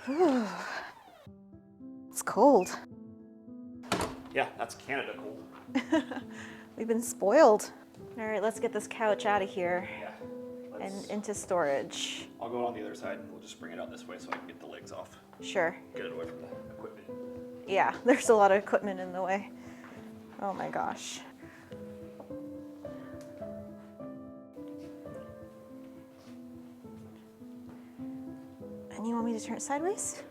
Whew. It's cold. Yeah, that's Canada cold. We've been spoiled. All right, let's get this couch out of here Yeah. and into storage. I'll go on the other side and we'll just bring it out this way so I can get the legs off. Sure. Get it away from the equipment. Yeah, there's a lot of equipment in the way. Oh my gosh. And you want me to turn it sideways?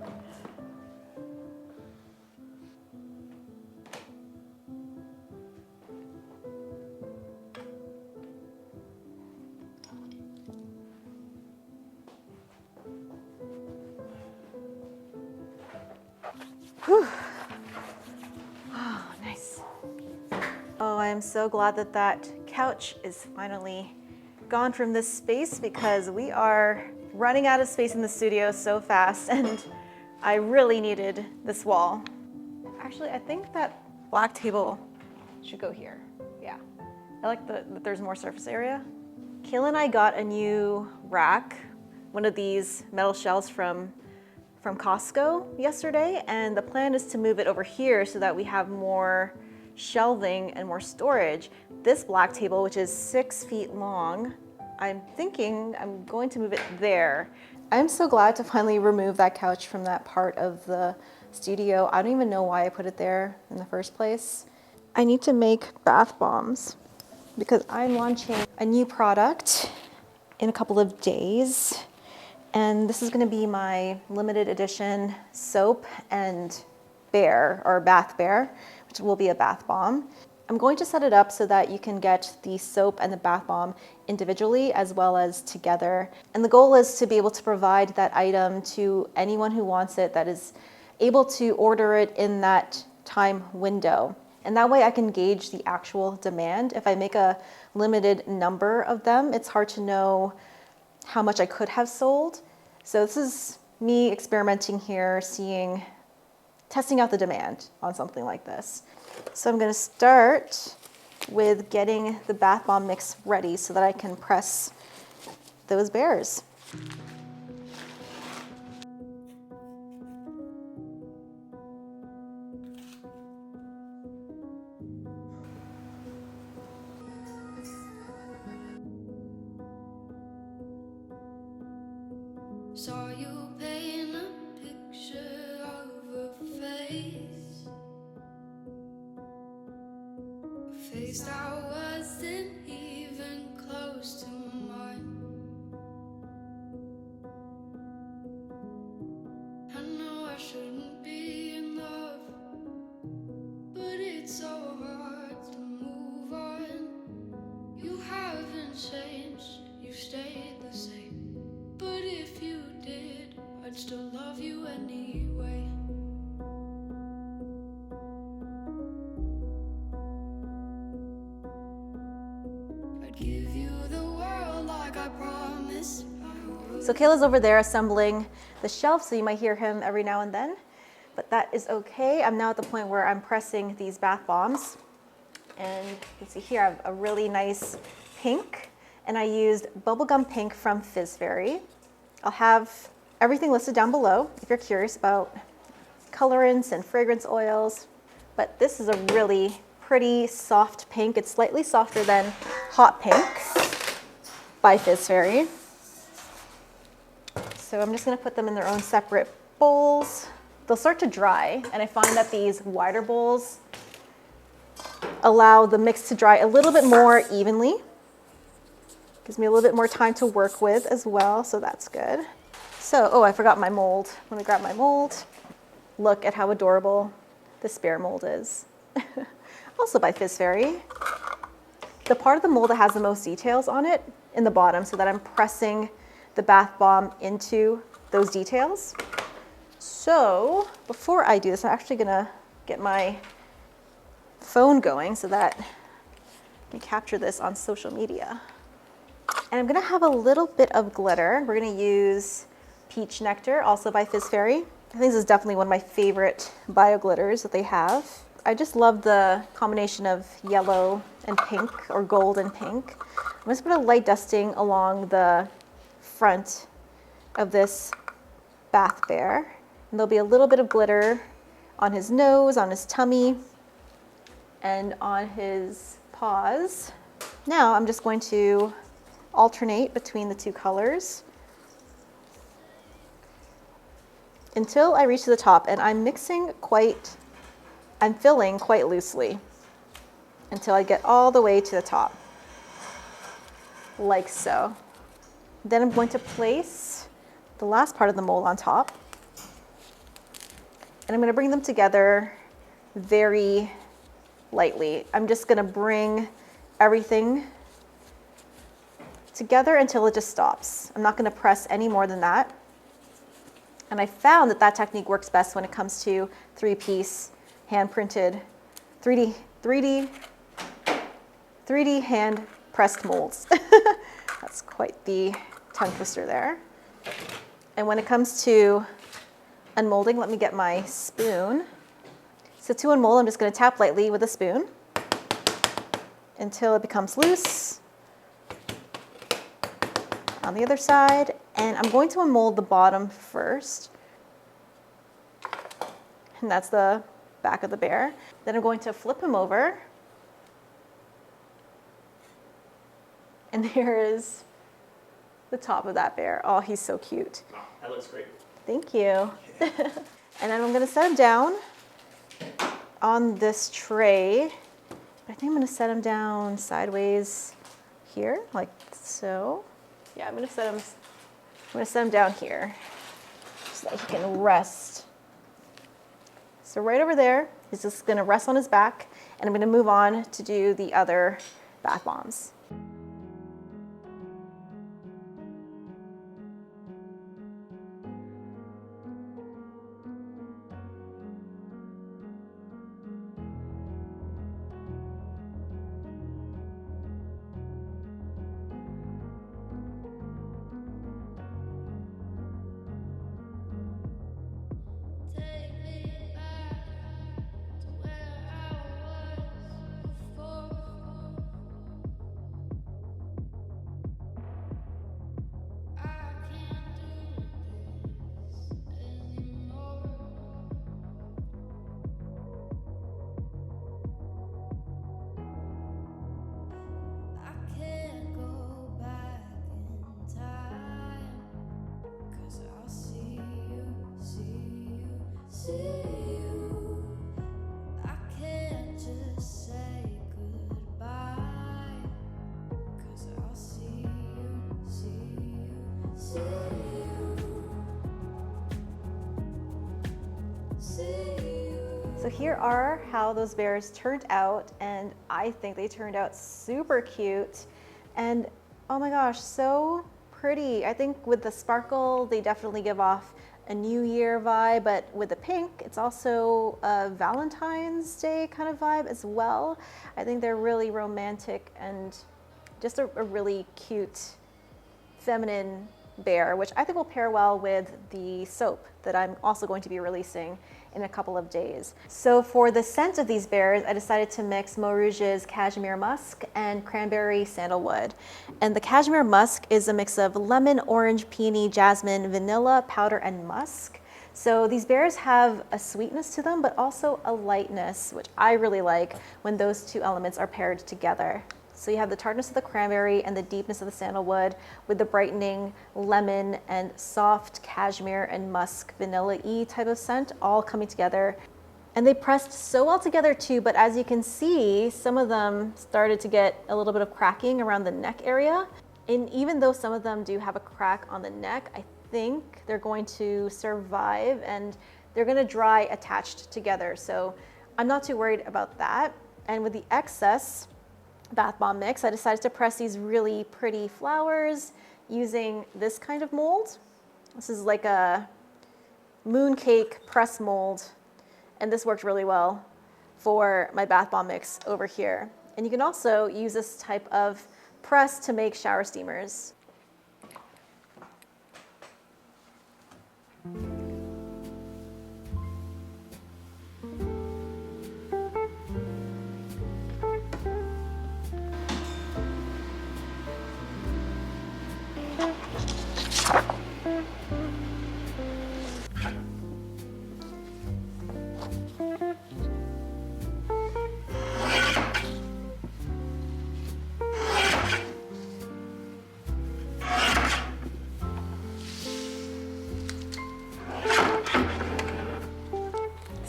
Whew. Oh, nice. Oh, I am so glad that that couch is finally gone from this space because we are running out of space in the studio so fast and I really needed this wall. Actually, I think that black table should go here. Yeah, I like that there's more surface area. Kayla and I got a new rack, one of these metal shelves from Costco yesterday, and the plan is to move it over here so that we have more shelving and more storage. This black table, which is 6 feet long, I'm thinking I'm going to move it there. I'm so glad to finally remove that couch from that part of the studio. I don't even know why I put it there in the first place. I need to make bath bombs because I'm launching a new product in a couple of days. And this is going to be my limited edition soap and bear, or bath bear, which will be a bath bomb. I'm going to set it up so that you can get the soap and the bath bomb individually as well as together. And the goal is to be able to provide that item to anyone who wants it that is able to order it in that time window. And that way I can gauge the actual demand. If I make a limited number of them, it's hard to know how much I could have sold. So this is me experimenting here, testing out the demand on something like this. So I'm gonna start with getting the bath bomb mix ready so that I can press those bears. Saw you paint a picture of a face that wasn't even close to mine. I know I shouldn't be in love, but it's so hard to move on. You haven't changed, you stayed the same. But if you did, I'd still love you anyway. I'd give you the world like I promised I would. So Kayla's over there assembling the shelf, so you might hear him every now and then, but that is okay. I'm now at the point where I'm pressing these bath bombs. And you can see here I have a really nice pink, and I used bubblegum pink from Fizz Fairy. I'll have everything listed down below if you're curious about colorants and fragrance oils, but this is a really pretty soft pink. It's slightly softer than Hot Pink by Fizz Fairy. So I'm just gonna put them in their own separate bowls. They'll start to dry, and I find that these wider bowls allow the mix to dry a little bit more evenly. Gives me a little bit more time to work with as well, so that's good. So, oh, I forgot my mold. Let me grab my mold. Look at how adorable this bear mold is. Also by Fizz Fairy. The part of the mold that has the most details on it in the bottom, so that I'm pressing the bath bomb into those details. So before I do this, I'm actually gonna get my phone going so that I can capture this on social media. And I'm gonna have a little bit of glitter. We're gonna use Peach Nectar, also by Fizz Fairy. I think this is definitely one of my favorite bio glitters that they have. I just love the combination of yellow and pink, or gold and pink. I'm just gonna put a light dusting along the front of this bath bear. And there'll be a little bit of glitter on his nose, on his tummy, and on his paws. Now I'm just going to alternate between the two colors until I reach to the top, and I'm filling quite loosely until I get all the way to the top, like so. Then I'm going to place the last part of the mold on top, and I'm going to bring them together very lightly. I'm just going to bring everything together until it just stops. I'm not going to press any more than that. And I found that that technique works best when it comes to 3-piece hand-printed 3D hand pressed molds. That's quite the tongue twister there. And when it comes to unmolding, let me get my spoon. So to unmold, I'm just going to tap lightly with a spoon until it becomes loose. On the other side, and I'm going to unmold the bottom first. And that's the back of the bear. Then I'm going to flip him over. And here is the top of that bear. Oh, he's so cute. Oh, that looks great. Thank you. And then I'm going to set him down on this tray. I think I'm going to set him down sideways here, like so. Yeah, I'm going to set him down here so that he can rest. So right over there, he's just going to rest on his back, and I'm going to move on to do the other bath bombs. Take me back to where I was before. I can't do this anymore. I can't go back in time, 'cause I'll see you, see you. I can't just say goodbye, 'cause I'll see you, see you. So here are how those bears turned out, and I think they turned out super cute. And oh my gosh, so pretty. I think with the sparkle, they definitely give off a New Year vibe, but with the pink, it's also a Valentine's Day kind of vibe as well. I think they're really romantic and just a really cute, feminine bear, which I think will pair well with the soap that I'm also going to be releasing in a couple of days. So for the scent of these bears, I decided to mix Mo Rouge's Cashmere Musk and Cranberry Sandalwood. And the Cashmere Musk is a mix of lemon, orange, peony, jasmine, vanilla, powder, and musk. So these bears have a sweetness to them, but also a lightness, which I really like when those two elements are paired together. So you have the tartness of the cranberry and the deepness of the sandalwood with the brightening lemon and soft cashmere and musk vanilla-y type of scent all coming together. And they pressed so well together too, but as you can see, some of them started to get a little bit of cracking around the neck area. And even though some of them do have a crack on the neck, I think they're going to survive and they're gonna dry attached together. So I'm not too worried about that. And with the excess bath bomb mix, I decided to press these really pretty flowers using this kind of mold. This is like a mooncake press mold, and this worked really well for my bath bomb mix over here. And you can also use this type of press to make shower steamers.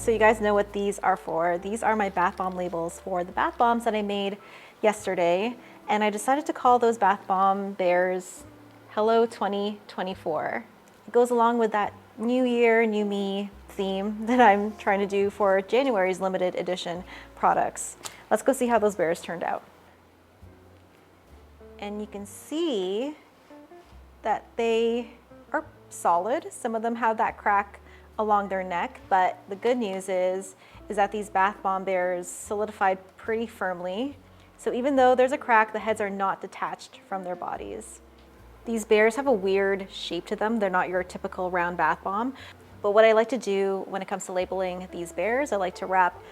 So you guys know what these are for. These are my bath bomb labels for the bath bombs that I made yesterday. And I decided to call those bath bomb bears Hello 2024. It goes along with that New Year, New Me theme that I'm trying to do for January's limited edition products. Let's go see how those bears turned out. And you can see that they are solid. Some of them have that crack along their neck, but the good news is that these bath bomb bears solidified pretty firmly. So even though there's a crack, the heads are not detached from their bodies. These bears have a weird shape to them. They're not your typical round bath bomb. But what I like to do when it comes to labeling these bears, I like to wrap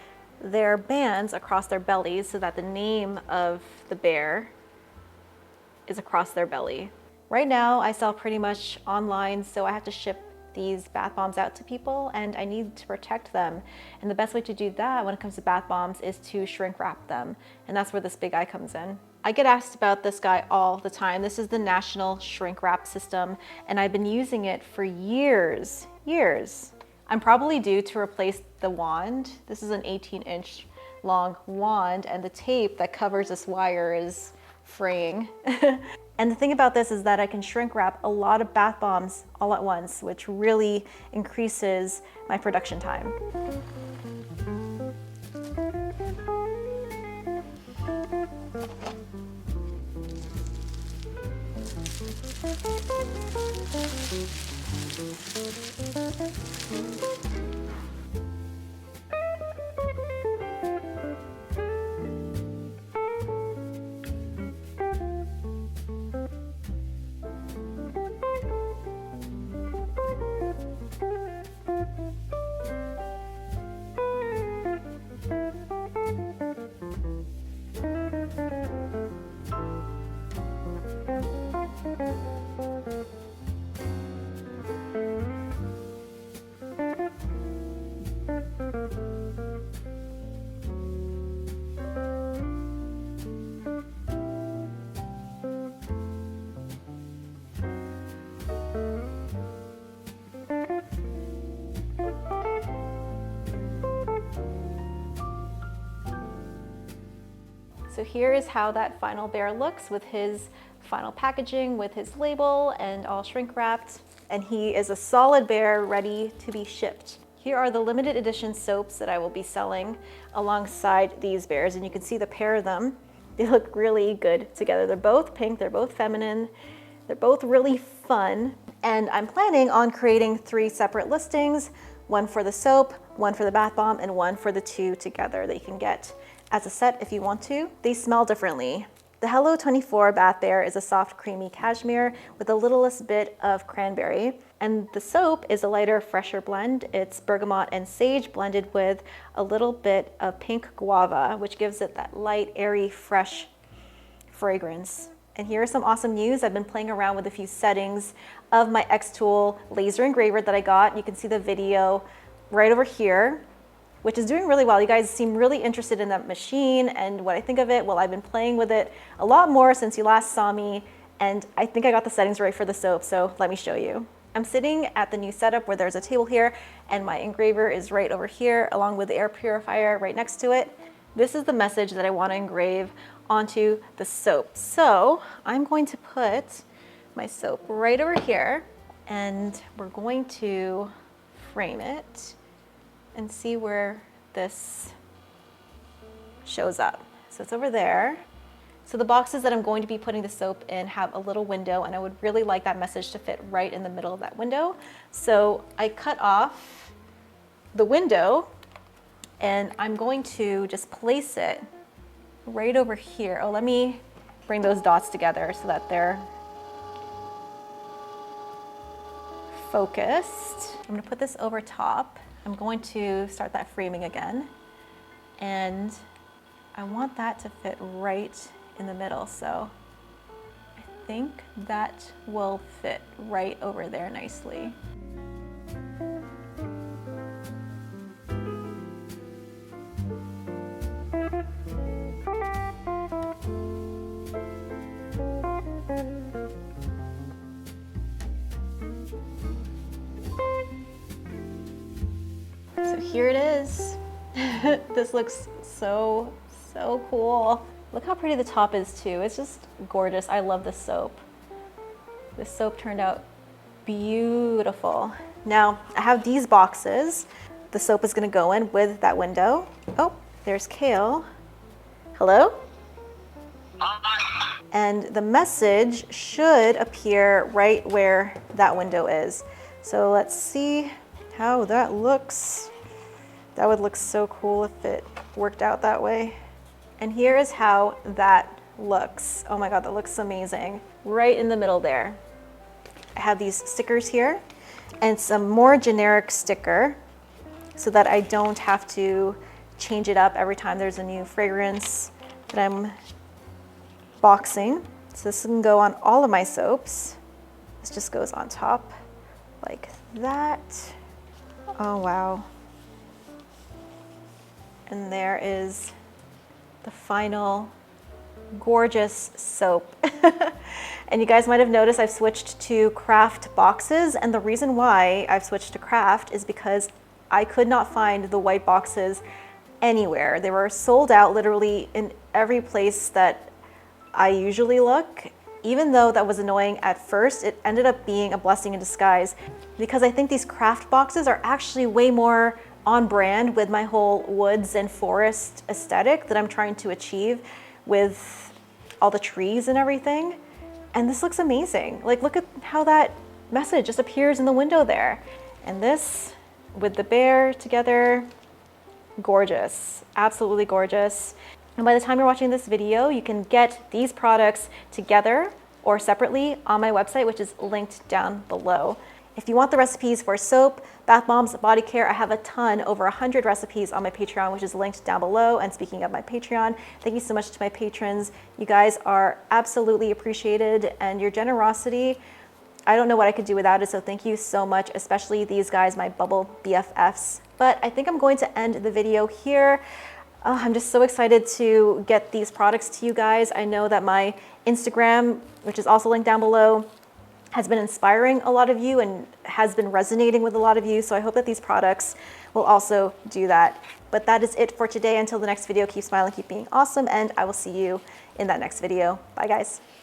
their bands across their bellies so that the name of the bear is across their belly. Right now, I sell pretty much online, so I have to ship these bath bombs out to people and I need to protect them. And the best way to do that when it comes to bath bombs is to shrink wrap them. And that's where this big guy comes in. I get asked about this guy all the time. This is the National Shrink Wrap System, and I've been using it for years. I'm probably due to replace the wand. This is an 18-inch long wand, and the tape that covers this wire is fraying. And the thing about this is that I can shrink wrap a lot of bath bombs all at once, which really increases my production time. So here is how that final bear looks with his final packaging, with his label and all shrink wrapped. And he is a solid bear ready to be shipped. Here are the limited edition soaps that I will be selling alongside these bears. And you can see the pair of them. They look really good together. They're both pink, they're both feminine, they're both really fun. And I'm planning on creating 3 separate listings, one for the soap, one for the bath bomb, and one for the 2 together that you can get as a set if you want to. They smell differently. The Hello 24 Bath Bear is a soft, creamy cashmere with the littlest bit of cranberry. And the soap is a lighter, fresher blend. It's bergamot and sage blended with a little bit of pink guava, which gives it that light, airy, fresh fragrance. And here are some awesome news. I've been playing around with a few settings of my X-Tool laser engraver that I got. You can see the video right over here, which is doing really well. You guys seem really interested in that machine and what I think of it. Well, I've been playing with it a lot more since you last saw me, and I think I got the settings right for the soap, so let me show you. I'm sitting at the new setup where there's a table here, and my engraver is right over here, along with the air purifier right next to it. This is the message that I want to engrave onto the soap. So I'm going to put my soap right over here, and we're going to frame it and see where this shows up. So it's over there. So the boxes that I'm going to be putting the soap in have a little window, and I would really like that message to fit right in the middle of that window. So I cut off the window, and I'm going to just place it right over here. Oh, let me bring those dots together so that they're focused. I'm gonna put this over top. I'm going to start that framing again, and I want that to fit right in the middle. So I think that will fit right over there nicely. So here it is. This looks so cool. Look how pretty the top is too. It's just gorgeous. I love this soap. This soap turned out beautiful. Now I have these boxes. The soap is gonna go in with that window. Oh, there's Kale. Hello? And the message should appear right where that window is. So let's see how that looks. That would look so cool if it worked out that way. And here is how that looks. Oh my God, that looks amazing. Right in the middle there. I have these stickers here and some more generic sticker so that I don't have to change it up every time there's a new fragrance that I'm boxing. So this can go on all of my soaps. This just goes on top like that. Oh wow. And there is the final gorgeous soap. And you guys might have noticed I've switched to craft boxes, and the reason why I've switched to craft is because I could not find the white boxes anywhere. They were sold out literally in every place that I usually look. Even though that was annoying at first, it ended up being a blessing in disguise because I think these craft boxes are actually way more on brand with my whole woods and forest aesthetic that I'm trying to achieve with all the trees and everything. And this looks amazing. Like, look at how that message just appears in the window there. And this with the bear together, gorgeous, absolutely gorgeous. And by the time you're watching this video, you can get these products together or separately on my website, which is linked down below. If you want the recipes for soap, bath bombs, body care, I have a ton, over 100 recipes on my Patreon, which is linked down below. And speaking of my Patreon, thank you so much to my patrons. You guys are absolutely appreciated, and your generosity, I don't know what I could do without it, so thank you so much, especially these guys, my bubble BFFs. But I think I'm going to end the video here. I'm just so excited to get these products to you guys. I know that my Instagram, which is also linked down below, has been inspiring a lot of you and has been resonating with a lot of you. So I hope that these products will also do that. But that is it for today. Until the next video, keep smiling, keep being awesome, and I will see you in that next video. Bye guys.